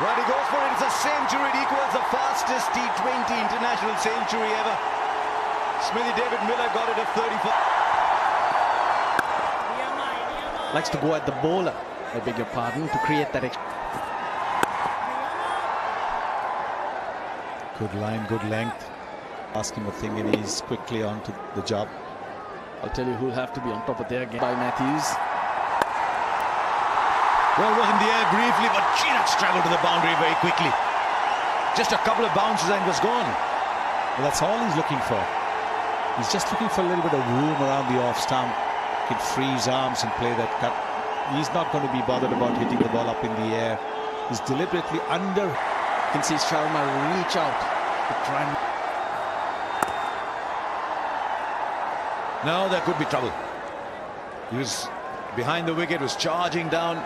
Right, he goes for it. It's a century. It equals the fastest T20 international century ever. Smithy David Miller got it at 34. Likes to go at the bowler, I beg your pardon, to create that extra. Good line, good length. Ask him a thing and he's quickly on to the job. I'll tell you who'll have to be on top of their game. By Matthews. Well, was in the air briefly, but gee, that struggled to the boundary very quickly. Just a couple of bounces and was gone. Well, that's all he's looking for. He's just looking for a little bit of room around the off stump. He can free his arms and play that cut. He's not going to be bothered about hitting the ball up in the air. He's deliberately under. You can see Sharma reach out to try and... Now there could be trouble. He was behind the wicket, was charging down.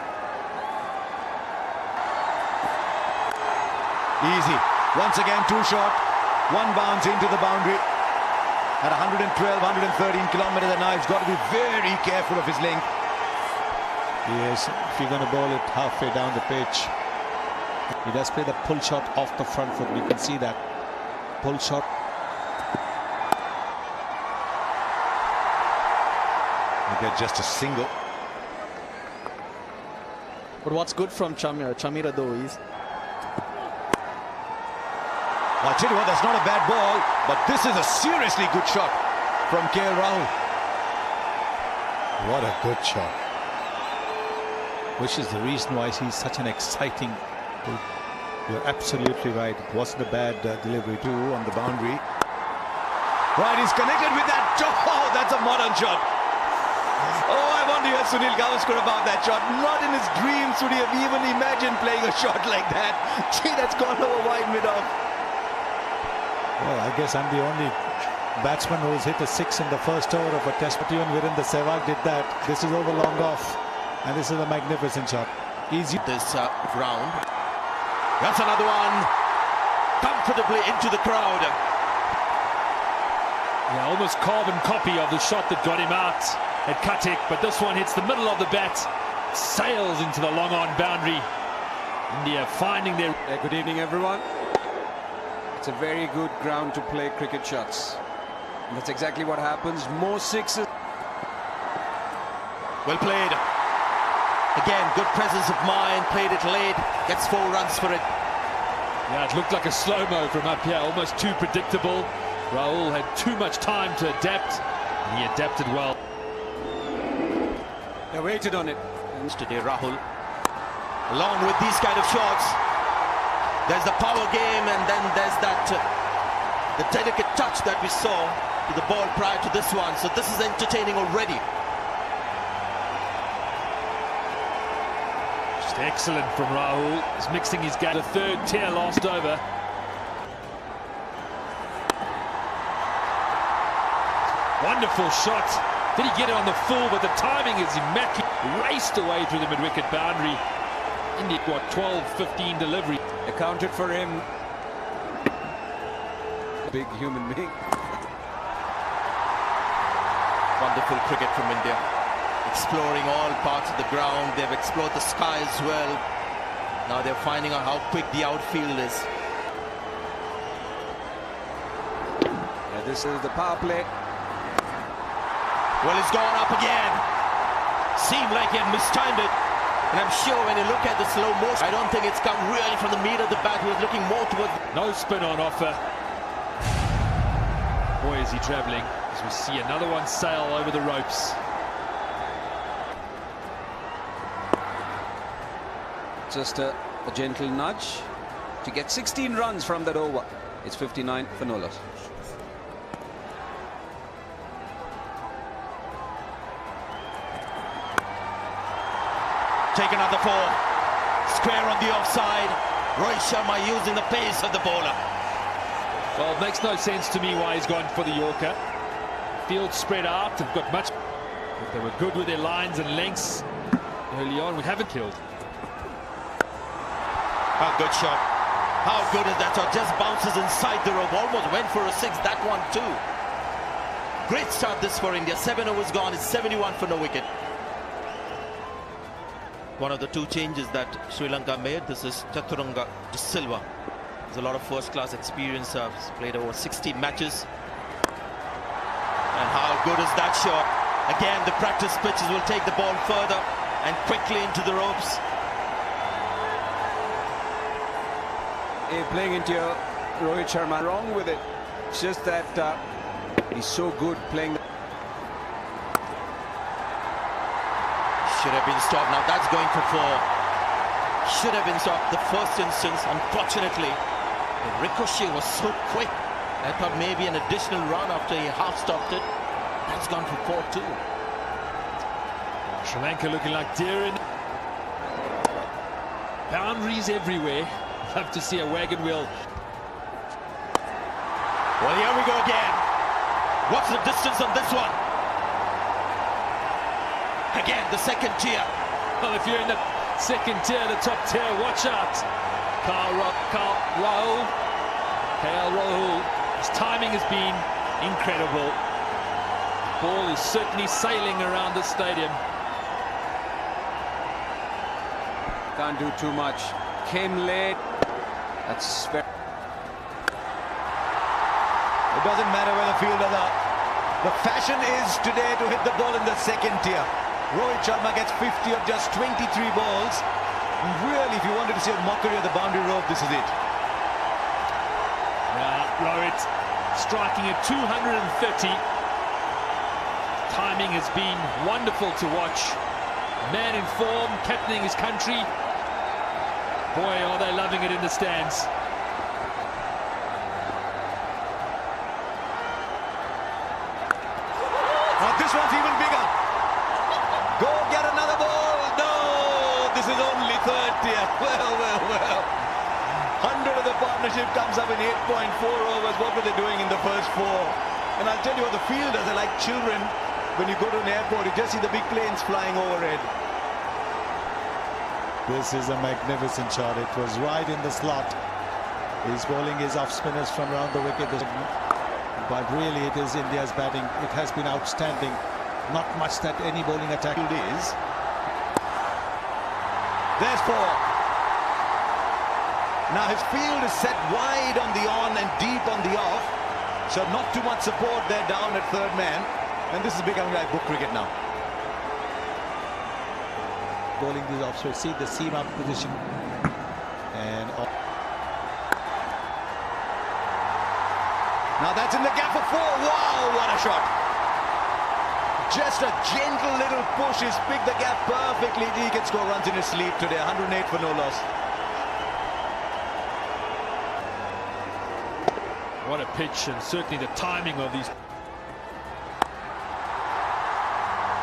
Easy. Once again, too short. One bounce into the boundary. At 112, 113 kilometers an hour, he's got to be very careful of his length. Yes, if you're going to bowl it halfway down the pitch. He does play the pull shot off the front foot. You can see that. Pull shot. You get just a single. But what's good from Chamira though is... I'll tell you what, that's not a bad ball, but this is a seriously good shot from KL Rahul. What a good shot. Which is the reason why he's such an exciting... You're absolutely right. It wasn't a bad delivery too on the boundary. Right, he's connected with that. Oh, that's a modern shot. Oh, I wonder if Sunil Gavaskar about that shot. Not in his dreams would he have even imagined playing a shot like that. Gee, that's gone over wide mid-off. Well, I guess I'm the only batsman who's hit a 6 in the first over of a test. But even Virendra Sehwag did that. This is over long off. And this is a magnificent shot. Easy. This round. That's another one. Comfortably into the crowd. Yeah, almost carbon copy of the shot that got him out at Katik. But this one hits the middle of the bat. Sails into the long on boundary. India finding their... Good evening, everyone. It's a very good ground to play cricket shots. And that's exactly what happens. More sixes. Well played. Again, good presence of mind. Played it late. Gets 4 runs for it. Yeah, it looked like a slow-mo from up here. Almost too predictable. Rahul had too much time to adapt. And he adapted well. They waited on it. Today, Rahul. Along with these kind of shots, there's the power game, and then there's that the delicate touch that we saw to the ball prior to this one. So this is entertaining already. Just excellent from Rahul. He's mixing his game. The third tier last over. Wonderful shot. Did he get it on the full? But the timing is immaculate. Raced away through the mid-wicket boundary. India got 12-15 delivery. Accounted for him. Big human being. Wonderful cricket from India. Exploring all parts of the ground. They've explored the sky as well. Now they're finding out how quick the outfield is. Yeah, this is the power play. Well, it's gone up again. Seemed like he had mistimed it. And I'm sure when you look at the slow motion, I don't think it's come really from the meat of the bat. He was looking more towards... No spin on offer. Boy, is he travelling. As we see another one sail over the ropes. Just a gentle nudge to get 16 runs from that over. It's 59 for no loss. Take another 4. Square on the offside. Rohit Sharma using the pace of the bowler. Well, it makes no sense to me why he's gone for the Yorker. Field spread out. They've got much... But they were good with their lines and lengths early on. We haven't killed. How good shot. How good is that shot? Just bounces inside the rope. Almost went for a 6. That one too. Great start this for India. 7 overs gone. It's 71 for no wicket. One of the two changes that Sri Lanka made. This is Chaturanga De Silva. There's a lot of first-class experience. He's played over 60 matches. And how good is that shot? Again, the practice pitches will take the ball further and quickly into the ropes. Playing into your Rohit Sharma, wrong with it. It's just that he's so good playing. Should have been stopped. Now that's going for 4. Should have been stopped the first instance. Unfortunately, the ricochet was so quick. I thought maybe an additional run after he half stopped it. That's gone for 4 too. Sri Lanka looking like deer in. Boundaries everywhere. Love to see a wagon wheel. Well, here we go again. What's the distance on this one? Again, the second tier. Well, if you're in the second tier, the top tier, watch out. KL Rahul. His timing has been incredible. Ball is certainly sailing around the stadium. Can't do too much. Came late. That's very. It doesn't matter where the fielders are. The fashion is today to hit the ball in the second tier. Rohit Sharma gets 50 of just 23 balls. Really, if you wanted to see a mockery of the boundary rope, this is it. Rohit striking at 230. Timing has been wonderful to watch. Man in form, captaining his country. Boy, are they loving it in the stands. Oh, this one's even bigger. Go get another ball. No, this is only third tier. Well. 100 of the partnership comes up in 8.4 overs. What were they doing in the first 4? And I'll tell you what, the fielders are like children. When you go to an airport, you just see the big planes flying overhead. This is a magnificent shot. It was right in the slot. He's bowling his off spinners from around the wicket. But really, it is India's batting. It has been outstanding. Not much that any bowling attack is. There's 4. Now his field is set wide on the on and deep on the off. So not too much support there down at third man. And this is becoming like book cricket now. Bowling these off, so see the seam up position. And now that's in the gap for 4. Wow, what a shot. Just a gentle little push. He's picked the gap perfectly. He can score runs in his sleep today. 108 for no loss. What a pitch, and certainly the timing of these.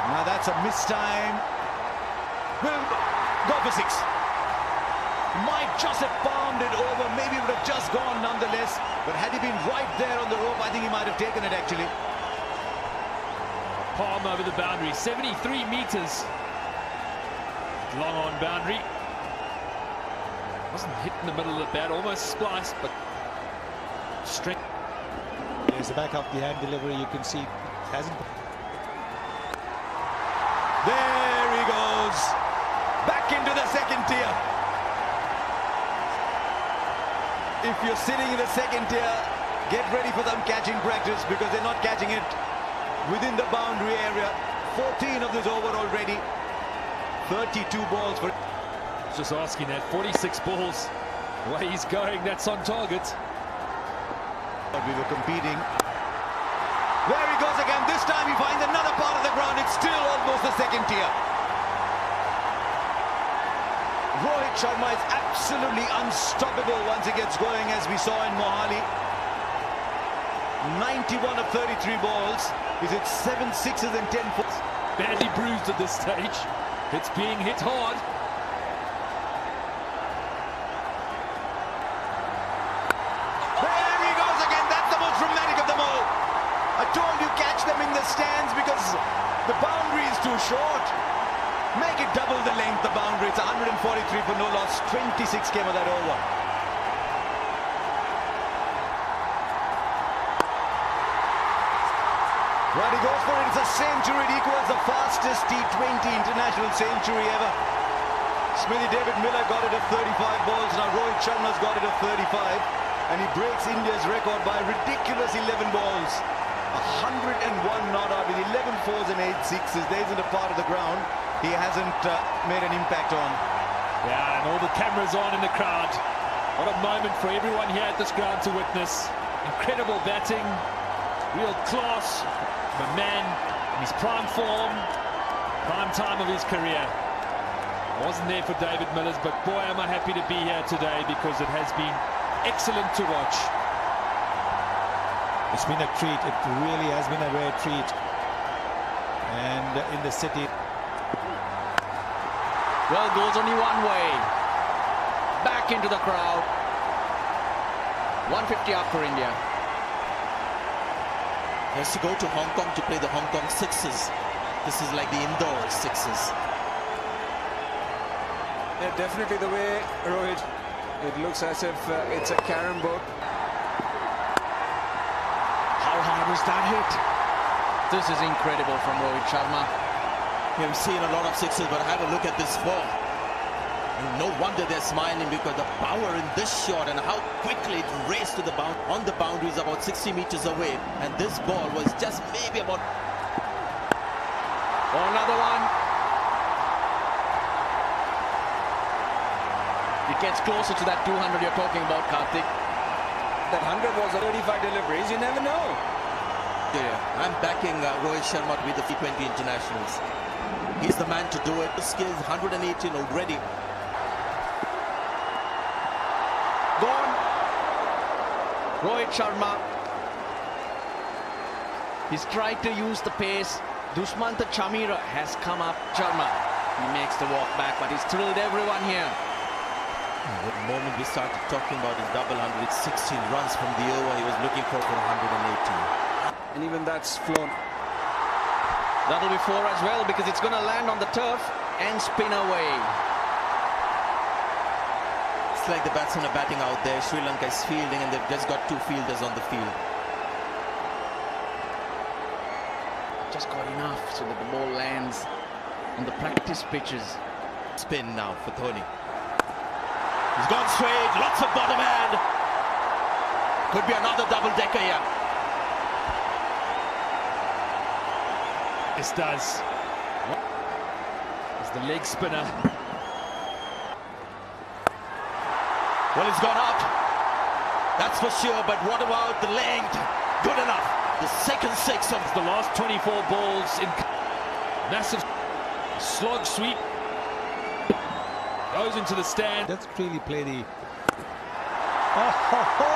Now that's a missed time. Will go for 6. Might just have palmed it over. Maybe it would have just gone nonetheless. But had he been right there on the rope, I think he might have taken it actually. Palm over the boundary, 73 meters. Long on boundary. Wasn't hit in the middle of the bat, almost spliced, but strength. there's the back of the hand delivery. You can see it hasn't. There he goes. Back into the second tier. If you're sitting in the second tier, get ready for some catching practice, because they're not catching it within the boundary area. 14 of this over already. 32 balls for. Just asking that, 46 balls. The way he's going, that's on target. But we were competing. There he goes again. This time he finds another part of the ground. It's still almost the second tier. Rohit Sharma is absolutely unstoppable once he gets going, as we saw in Mohali. 91 of 33 balls. He's hit 7 sixes and 10 fours. Badly bruised at this stage. It's being hit hard. There he goes again. That's the most dramatic of them all. I told you, catch them in the stands, because the boundary is too short. Make it double the length, the boundary. It's 143 for no loss. 26 came of that over. Right, he goes for it. It's a century. It equals the fastest T20 international century ever. Smithy, David Miller got it at 35 balls. Now Rohit Sharma's got it at 35. And he breaks India's record by a ridiculous 11 balls. 101 not out with 11 fours and 8 sixes. There isn't a part of the ground he hasn't made an impact on. Yeah, and all the cameras on in the crowd. What a moment for everyone here at this ground to witness. Incredible batting, real class. The man in his prime form, prime time of his career. I wasn't there for David Miller's, but boy, am I happy to be here today because it has been excellent to watch. It's been a treat. It really has been a rare treat. And in the city. Well, goes only one way. Back into the crowd. 150 up for India. He has to go to Hong Kong to play the Hong Kong sixes. This is like the indoor sixes. Yeah, definitely the way, Rohit. It looks as if it's a carom board. How hard was that hit? This is incredible from Rohit Sharma. We have seen a lot of sixes, but have a look at this four. And no wonder they're smiling because the power in this shot and how quickly it raced to the on the boundaries about 60 meters away. And this ball was just maybe about... Oh, another one. It gets closer to that 200 you're talking about, Karthik. That 100 was 35 deliveries, you never know. Yeah, I'm backing Rohit Sharma to be the T20 internationals. He's the man to do it. The skills 118 already. Gone. Rohit Sharma. He's tried to use the pace. Dushmantha Chamira has come up. Sharma. He makes the walk back, but he's thrilled everyone here. The moment we started talking about his double 100, 16 runs from the over he was looking for 118. And even that's flown. That'll be 4 as well because it's going to land on the turf and spin away. It's like the batsmen are batting out there. Sri Lanka is fielding and they've just got 2 fielders on the field. Just got enough so that the ball lands on the practice pitches. Spin now for Dhoni. He's gone straight, lots of bottom hand. Could be another double-decker here. This does. It's the leg spinner. Well, it's gone up. That's for sure, but what about the length? Good enough. The second 6 of The last 24 balls in massive slog sweep. Goes into the stand. Let's really play the... Oh, ho, ho!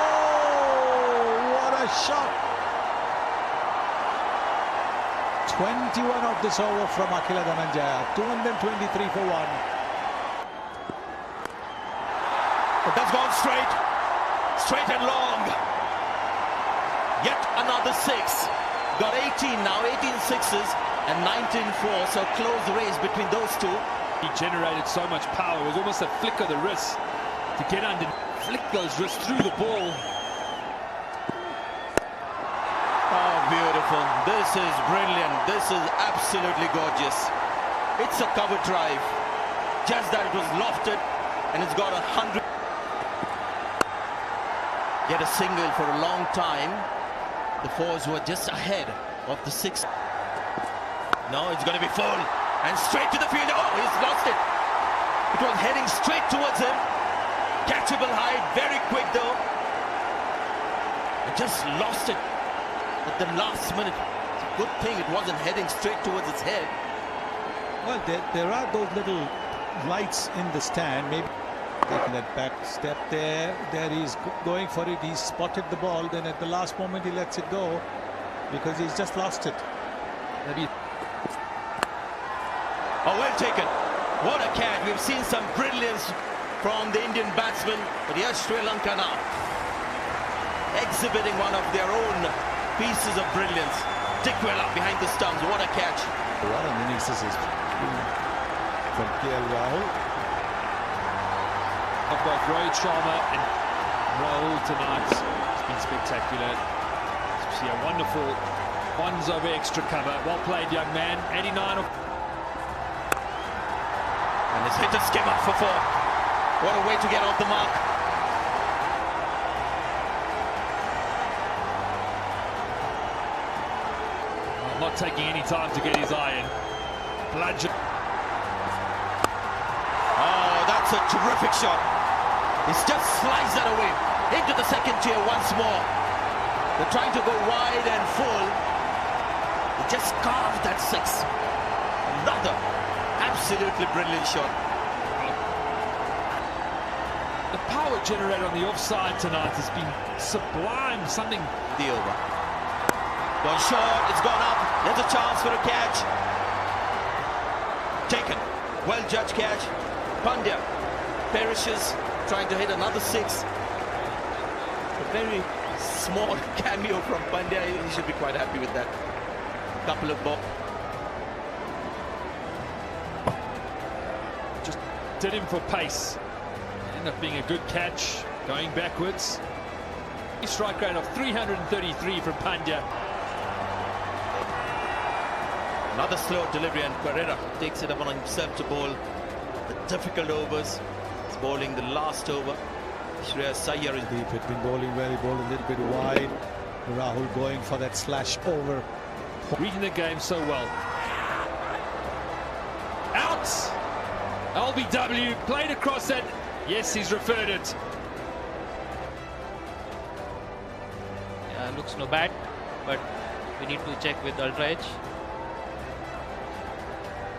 What a shot! 21 of this over from Akila Dhananjaya. 223 for 1. But that's gone straight. Straight and long. Yet another 6. Got 18 now, 18 sixes and 19 fours. So close race between those two. He generated so much power. It was almost a flick of the wrist to get under. Flick those wrists through the ball. Oh, beautiful. This is brilliant. This is absolutely gorgeous. It's a cover drive. Just that it was lofted and it's got 100. Get a single for a long time. The fours were just ahead of the 6. No, it's going to be full. And straight to the field. Oh, he's lost it. It was heading straight towards him. Catchable high, very quick though. It just lost it at the last minute. It's a good thing it wasn't heading straight towards its head. Well, there are those little lights in the stand. Maybe taking that back step there. There he's going for it. He's spotted the ball. Then at the last moment he lets it go because he's just lost it. Maybe. Oh, well taken. What a catch. We've seen some brilliance from the Indian batsmen. But here's Sri Lanka now, exhibiting one of their own pieces of brilliance. Dickwella behind the stumps. What a catch. What an innings this is from KL Rahul. Of both Rohit Sharma and Rahul tonight. It's been spectacular. You see a wonderful ones over extra cover. Well played, young man. 89 of... And his hitters came up for 4. What a way to get off the mark. Not taking any time to get his eye in. Bludgeon. Oh, that's a terrific shot. He's just sliced that away into the second tier once more. They're trying to go wide and full. He just carved that 6. Another absolutely brilliant shot. The power generated on the offside tonight has been sublime. Something. The over. Gone short, it's gone up. There's a chance for a catch. Taken. Well judged catch. Pandya perishes, trying to hit another 6. A very small cameo from Pandya. He should be quite happy with that. Couple of balls. Just did him for pace. Ended up being a good catch, going backwards. A strike rate of 333 from Pandya. Another slow delivery, and Pereira takes it upon himself to bowl the difficult overs. He's bowling the last over. Shreyas Iyer is Deep had been bowling well. He bowled a little bit wide. Rahul going for that slash over. Reading the game so well. Out! LBW played across it. Yes, he's referred it. Yeah, looks no bad, but we need to check with Ultra Edge.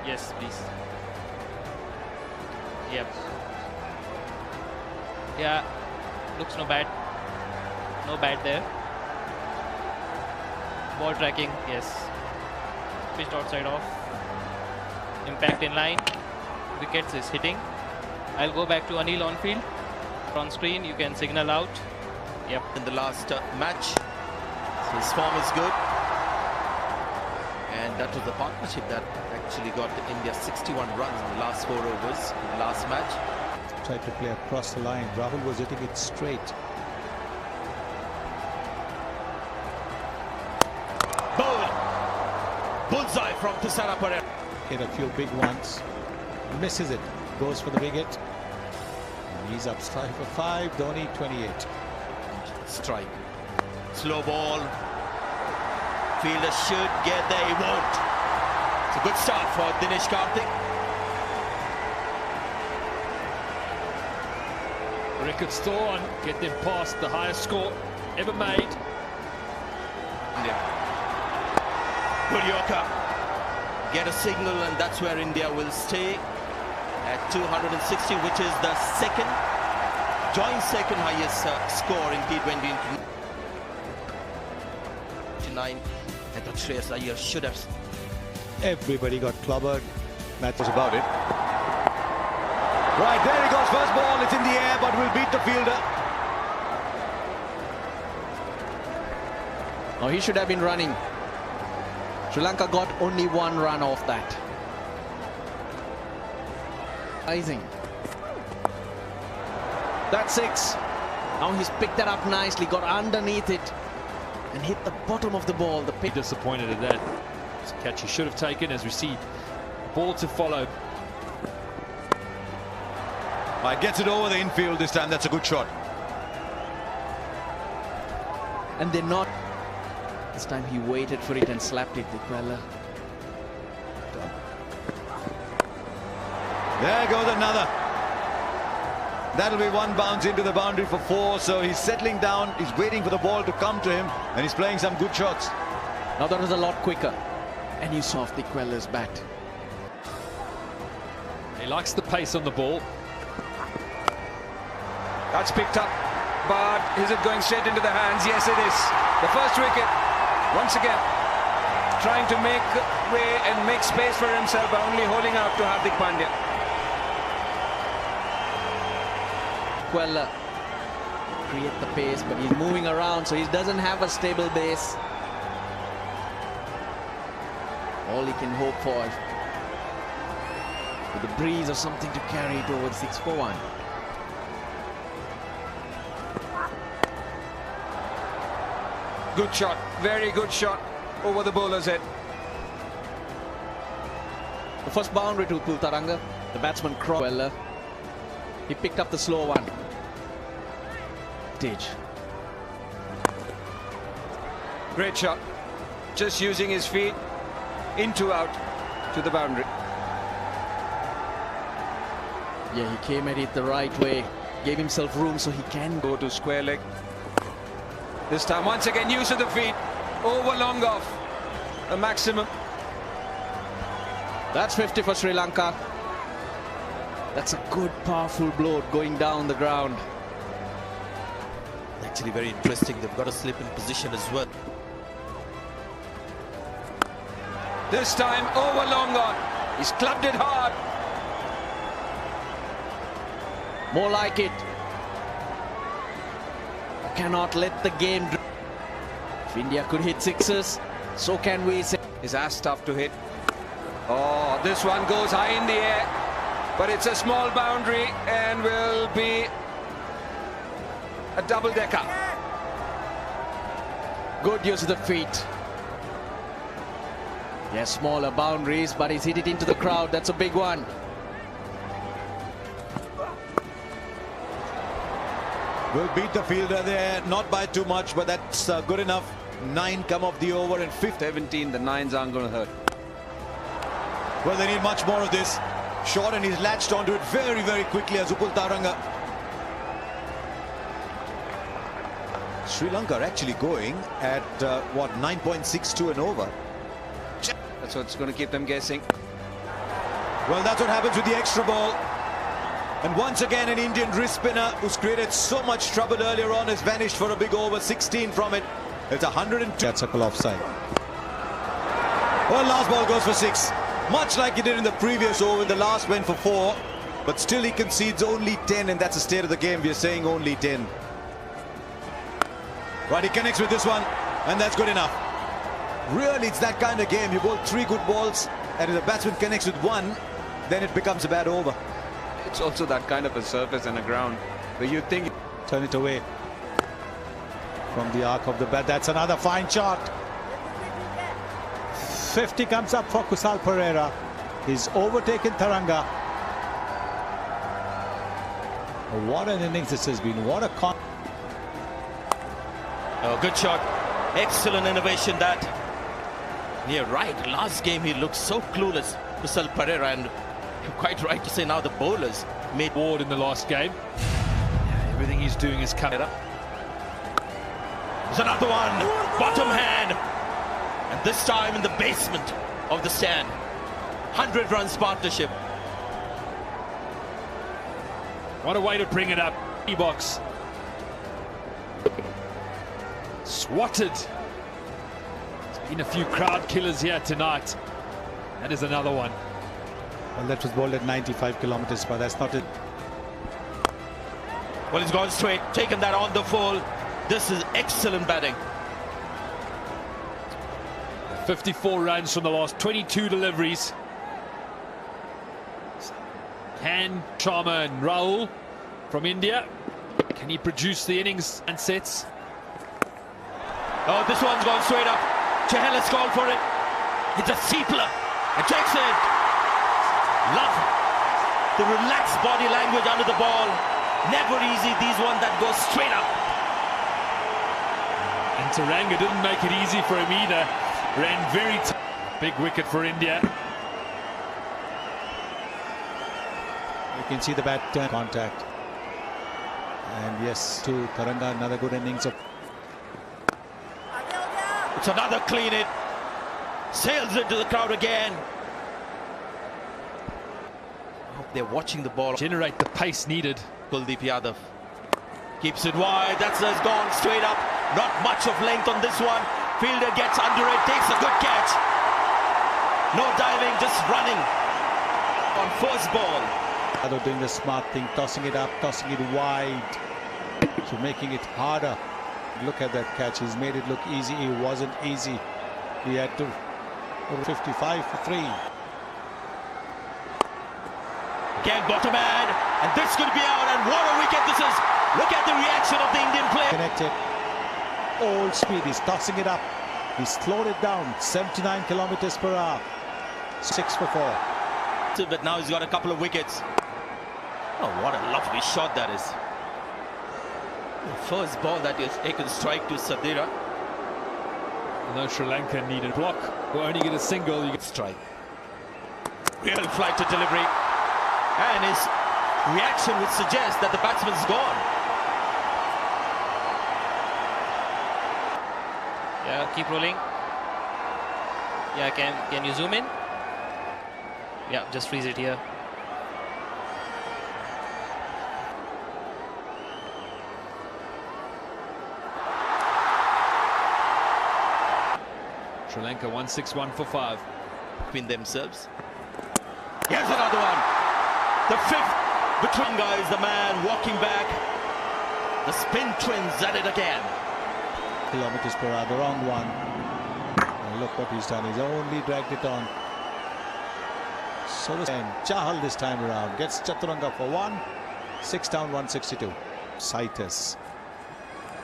Yes, please. Yep. Yeah, looks no bad. No bad there. Ball tracking, yes. Pitched outside off. Impact in line. Wickets is hitting. I'll go back to Anil on field. On screen, you can signal out. Yep. in the last match. So his form is good. And that was the partnership that actually got India 61 runs in the last 4 overs in the last match. Tried to play across the line. Rahul was hitting it straight. Bowled. Bullseye from Tisara Pereira. Hit a few big ones. Misses it. Goes for the big hit. And he's up strike for 5. Dhoni 28. Strike. Slow ball. Fielder should get there. He won't. It's a good start for Dinesh Karthik. Record still on. Get them past the highest score ever made. India. Good Yorker. Get a signal, and that's where India will stay at 260, which is the joint second highest score in T20. 9. I thought Shreyas Iyer should have. Everybody got clobbered. That was about it. Right, there he goes. First ball, it's in the air, but will beat the fielder. Now he should have been running. Sri Lanka got only 1 run off that. Rising. That's 6. Now he's picked that up nicely, got underneath it and hit the bottom of the ball. The pick. Disappointed at that. It's a catch he should have taken, as we see ball to follow. Right, gets it over the infield this time. That's a good shot. And they're not. This time he waited for it and slapped it. Dikwella. There goes another. That'll be 1 bounce into the boundary for 4. So he's settling down. He's waiting for the ball to come to him, and he's playing some good shots. Now that was a lot quicker. And you saw off Dikwella's bat. He likes the pace on the ball. That's picked up, but is it going straight into the hands? Yes, it is. The first wicket, once again, trying to make way and make space for himself by only holding out to Hardik Pandya. Dikwella create the pace, but he's moving around, so he doesn't have a stable base. All he can hope for with the breeze or something to carry it over the 6 for 1. Good shot, very good shot over the bowler's head. The first boundary to Pultaranga. The batsman crossed. He picked up the slow one. Great shot. Just using his feet. Into out to the boundary. Yeah, he came at it the right way. Gave himself room so he can Go to square leg. This time once again use of the feet. Over long off. A maximum. That's 50 for Sri Lanka. That's a good, powerful blow going down the ground. Actually very interesting. They've got to slip in position as well. This time over long on. He's clubbed it hard. More like it. Cannot let the game drop. If India could hit sixes, so can we. Is as tough to hit. Oh, this one goes high in the air, but it's a small boundary and will be a double-decker. Good use of the feet. Yeah, smaller boundaries, but he's hit it into the crowd. That's a big one. Will beat the fielder there, not by too much, but that's good enough. 9 come off the over and 17, the 9s aren't going to hurt. Well, they need much more of this. Short, and he's latched onto it very, very quickly as Upul Taranga. Sri Lanka are actually going at, 9.62 and over. That's what's going to keep them guessing. Well, that's what happens with the extra ball. And once again, an Indian wrist spinner who's created so much trouble earlier on has vanished for a big over. 16 from it. It's 102. That's a call offside. Well, last ball goes for 6. Much like he did in the previous over. The last went for 4. But still he concedes only 10. And that's the state of the game. We're saying only 10. Right, he connects with this one. And that's good enough. Really, it's that kind of game. You bowl 3 good balls. And if the batsman connects with 1, then it becomes a bad over. It's also that kind of a surface and a ground where you think... Turn it away from the arc of the bat. That's another fine shot. 50 comes up for Kusal Perera. He's overtaken Taranga. What an innings this has been. What a Oh, good shot. Excellent innovation that. Yeah, right. Last game he looked so clueless, Kusal Perera, and you're quite right to say now the bowlers made Ward in the last game. Yeah, everything he's doing is coming up. There's another one. Bottom hand. And this time in the basement of the stand. 100 runs partnership. What a way to bring it up. E-box. Swatted. There's been a few crowd killers here tonight. That is another one. Well, that was bowled at 95 kilometers, but that's not it. Well, he's gone straight, taken that on the full. This is excellent batting. 54 runs from the last 22 deliveries. Can Sharma and Rahul from India, can he produce the innings and sets? Oh, this one's gone straight up. Chahal's called for it. It's a seepler. And takes it. Love the relaxed body language under the ball. Never easy, these ones that go straight up. And Taranga didn't make it easy for him either. Ran very big wicket for India. You can see the bat contact. And yes, to Taranga, another good innings of... It's another clean hit. Sails into the crowd again. I hope they're watching the ball. Generate the pace needed. Kuldeep Yadav keeps it wide. That's gone straight up. Not much of length on this one. Fielder gets under it, takes a good catch. No diving, just running on first ball. Yadav doing the smart thing, tossing it up, tossing it wide, so making it harder. Look at that catch. He's made it look easy. It wasn't easy. He had to 55 for 3. Again, bottom hand, and this could be out. And what a wicket this is! Look at the reaction of the Indian player. Connected. All speed. He's tossing it up. He's slowed it down. 79 kilometers per hour. 6 for 4. inactive, but now he's got a couple of wickets. Oh, what a lovely shot that is. The first ball that is taken strike to Sadira. No, Sri Lanka needed block. We'll only get a single. You get Strike. Real flight to delivery. And his reaction would suggest that the batsman's gone. Yeah, keep rolling. Yeah, can you zoom in? Yeah, just freeze it here. Sri Lanka 161 for 5. Between themselves. Here's another one. The fifth between guys, the man walking back. The spin twins at it again. Kilometers per hour, the wrong one. And look what he's done. He's only dragged it on. So Chahal this time around gets Chaturanga for 1. 6 down, 162. Citus.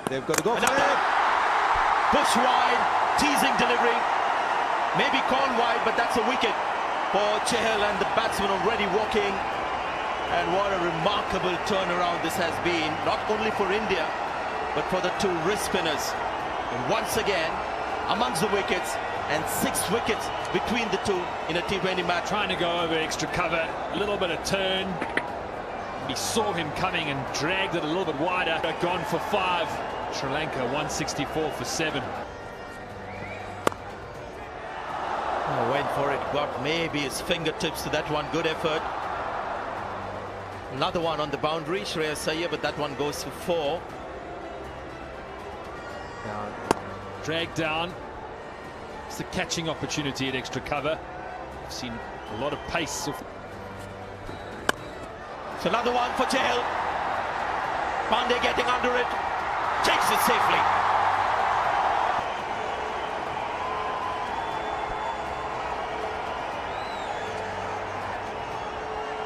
They've got to go for it. Push wide, teasing delivery. Maybe called wide, but that's a wicket for Chahal, and the batsman already walking. And what a remarkable turnaround this has been, not only for India, but for the two wrist spinners. And once again, amongst the wickets, and 6 wickets between the two in a T20 match. Trying to go over extra cover, a little bit of turn. We saw him coming and dragged it a little bit wider. Gone for 5. Sri Lanka 164 for 7. Oh, went for it, got maybe his fingertips to that one. Good effort. Another one on the boundary, Shreyas Iyer, but that one goes for 4. Dragged down. It's the catching opportunity at extra cover. I've seen a lot of pace. It's another one for Chahal. Pandey getting under it. Takes it safely.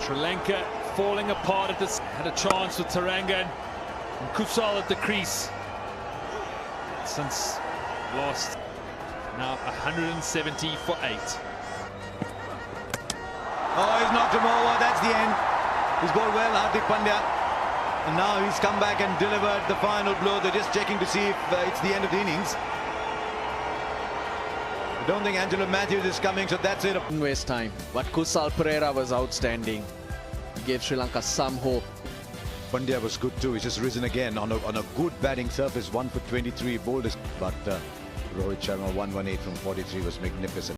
Sri Lanka falling apart at this. Had a chance with Tarangan and Kusal at the crease. Since lost. Now 170 for 8. Oh, he's knocked him over. That's the end. He's bowled well, Hardik Pandya. And now he's come back and delivered the final blow. They're just checking to see if it's the end of the innings. I don't think Angelo Matthews is coming, so that's it. Didn't waste time. But Kusal Perera was outstanding. He gave Sri Lanka some hope. Pandya was good too. He's just risen again on a good batting surface. 1 for 23 bowled. But Rohit Sharma 118 from 43 was magnificent.